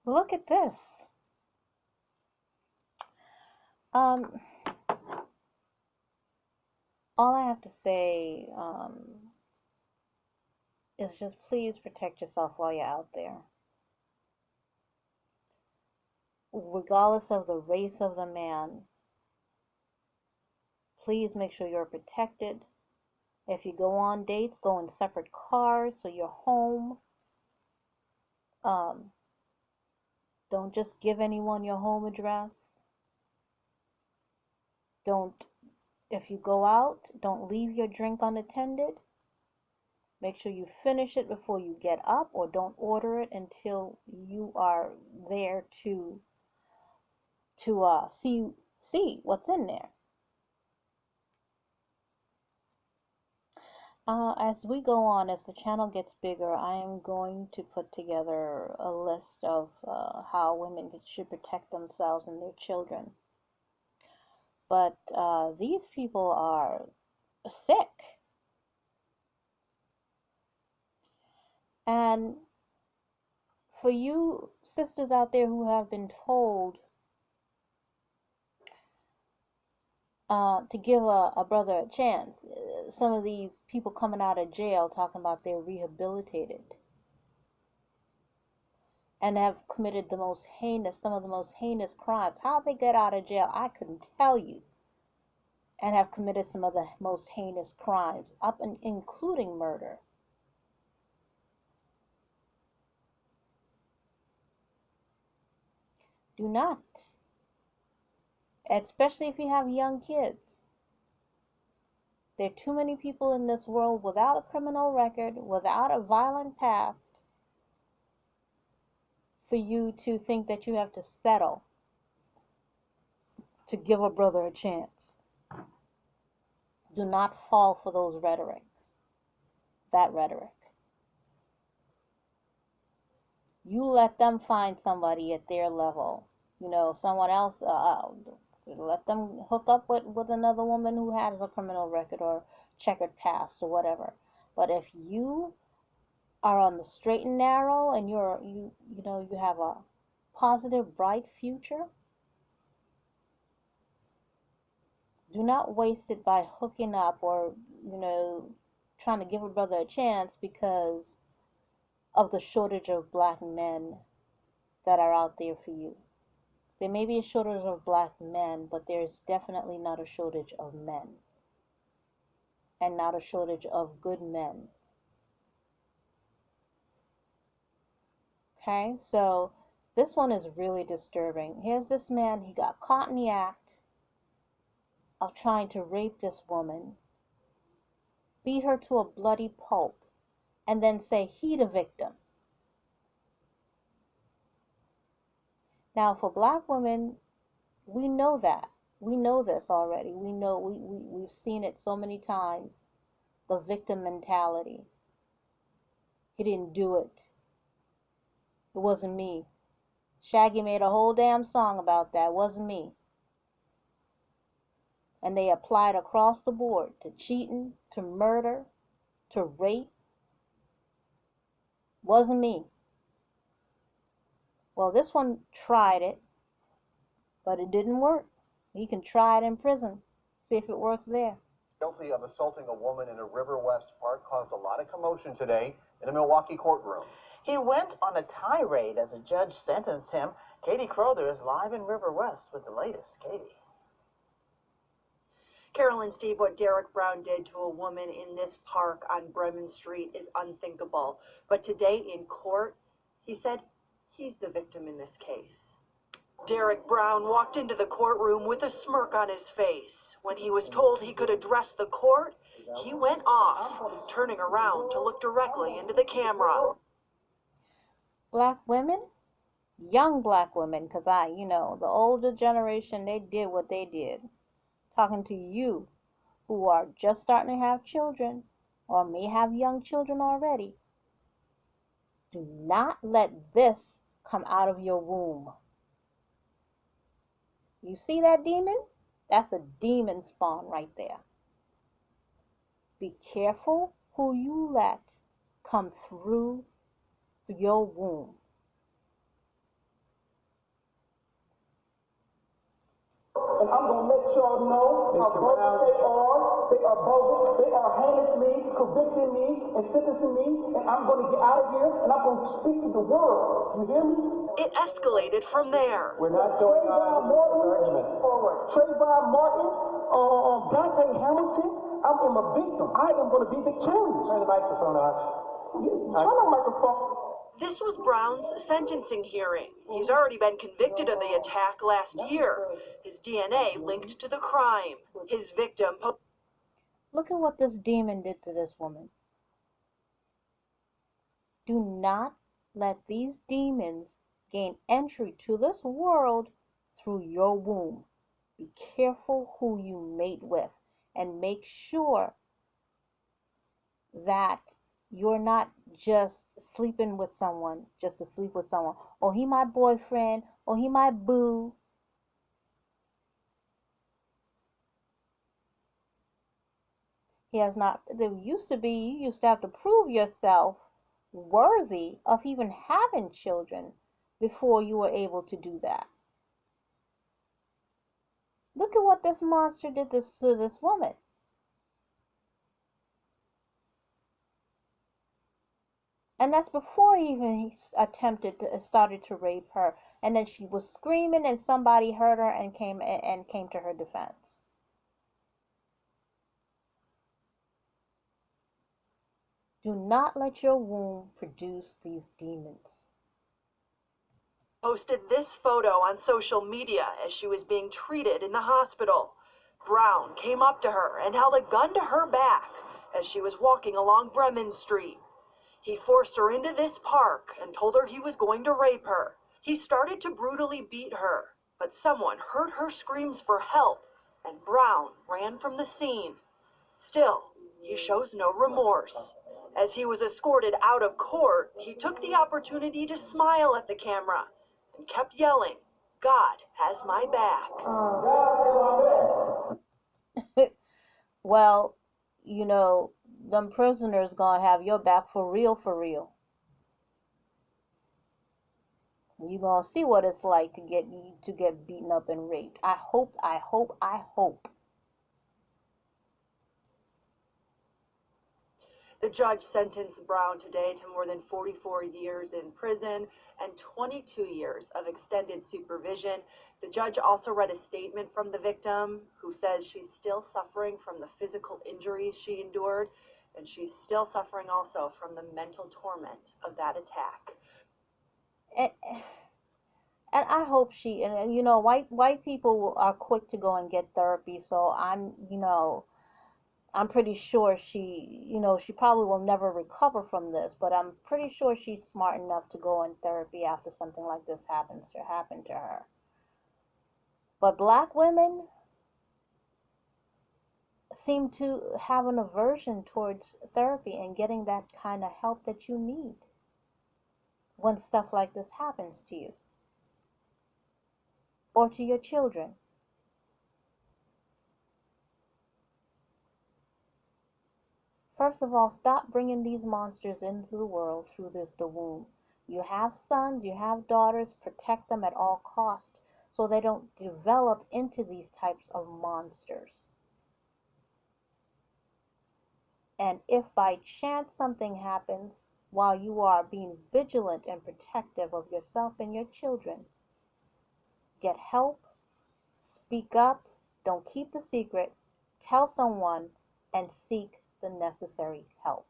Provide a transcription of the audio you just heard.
Look at this. Um, all I have to say is just please protect yourself while you're out there. Regardless of the race of the man, please make sure you're protected. If you go on dates, go in separate cars so you're home. Um, don't just give anyone your home address. Don't, if you go out, don't leave your drink unattended. Make sure you finish it before you get up, or don't order it until you are there to see what's in there. As we go on, as the channel gets bigger, I am going to put together a list of how women should protect themselves and their children. But these people are sick. And for you sisters out there who have been told to give a brother a chance, some of these people coming out of jail talking about they're rehabilitated and have committed some of the most heinous crimes. How they get out of jail, I couldn't tell you. And have committed some of the most heinous crimes, up and including murder. Do not, especially if you have young kids. There are too many people in this world without a criminal record, without a violent past, for you to think that you have to settle to give a brother a chance. Do not fall for those that rhetoric. You let them find somebody at their level. Someone else, let them hook up with another woman who has a criminal record or checkered past or whatever. But if you are on the straight and narrow and you have a positive, bright future, do not waste it by hooking up or trying to give a brother a chance because of the shortage of black men that are out there for you. There may be a shortage of black men, but there's definitely not a shortage of men, and not a shortage of good men. Okay, so this one is really disturbing. Here's this man, he got caught in the act of trying to rape this woman, beat her to a bloody pulp, and then say he the victim. Now, for black women, we know that. We know this already. We've seen it so many times. The victim mentality. He didn't do it. It wasn't me. Shaggy made a whole damn song about that. It wasn't me. And they applied across the board to cheating, to murder, to rape. Wasn't me. Well, this one tried it, but it didn't work. He can try it in prison. See if it works there. Guilty of assaulting a woman in a River West park caused a lot of commotion today in a Milwaukee courtroom. He went on a tirade as a judge sentenced him. Katie Crowther is live in River West with the latest. Katie. Carol and Steve, what Derek Brown did to a woman in this park on Bremen Street is unthinkable. But today in court, he said he's the victim in this case. Derek Brown walked into the courtroom with a smirk on his face. When he was told he could address the court, he went off, turning around to look directly into the camera. Black women, young black women, because the older generation, they did what they did. Talking to you who are just starting to have children or may have young children already. Do not let this come out of your womb. You see that demon? That's a demon spawn right there. Be careful who you let come through your womb. y'all know how bogus they are. They are bogus. They are heinously convicting me and sentencing me, and I'm going to get out of here, and I'm going to speak to the world. You hear me? It escalated from there. We're not going on this argument. Trayvon Martin, Dante Hamilton, I am a victim. I am going to be victorious. Turn the microphone off. Turn the microphone. This was Brown's sentencing hearing. He's already been convicted of the attack last year. His DNA linked to the crime. His victim... Look at what this demon did to this woman. Do not let these demons gain entry to this world through your womb. Be careful who you mate with, and make sure that you're not just sleeping with someone just to sleep with someone. Oh, he my boyfriend. Oh, he my boo. He has not. There used to be, you used to have to prove yourself worthy of even having children before you were able to do that. Look at what this monster did to this woman. And that's before even he started to rape her. And then she was screaming and somebody heard her and came to her defense. Do not let your womb produce these demons. Posted this photo on social media as she was being treated in the hospital. Brown came up to her and held a gun to her back as she was walking along Bremen Street. He forced her into this park and told her he was going to rape her. He started to brutally beat her, but someone heard her screams for help, and Brown ran from the scene. Still, he shows no remorse. As he was escorted out of court, he took the opportunity to smile at the camera and kept yelling, "God has my back." Well, you know, them prisoners gonna have your back for real, for real. You gonna see what it's like to get beaten up and raped. I hope. The judge sentenced Brown today to more than 44 years in prison and 22 years of extended supervision. The judge also read a statement from the victim, who says she's still suffering from the physical injuries she endured, and she's still suffering also from the mental torment of that attack. And I hope and you know, white people are quick to go and get therapy, so I'm pretty sure she probably will never recover from this, but I'm pretty sure she's smart enough to go in therapy after something like this happened to her. But black women seem to have an aversion towards therapy and getting that kind of help that you need when stuff like this happens to you or to your children. First of all, stop bringing these monsters into the world through the womb. You have sons, you have daughters, protect them at all costs so they don't develop into these types of monsters. And if by chance something happens while you are being vigilant and protective of yourself and your children, get help, speak up, don't keep the secret, tell someone, and seek the necessary help.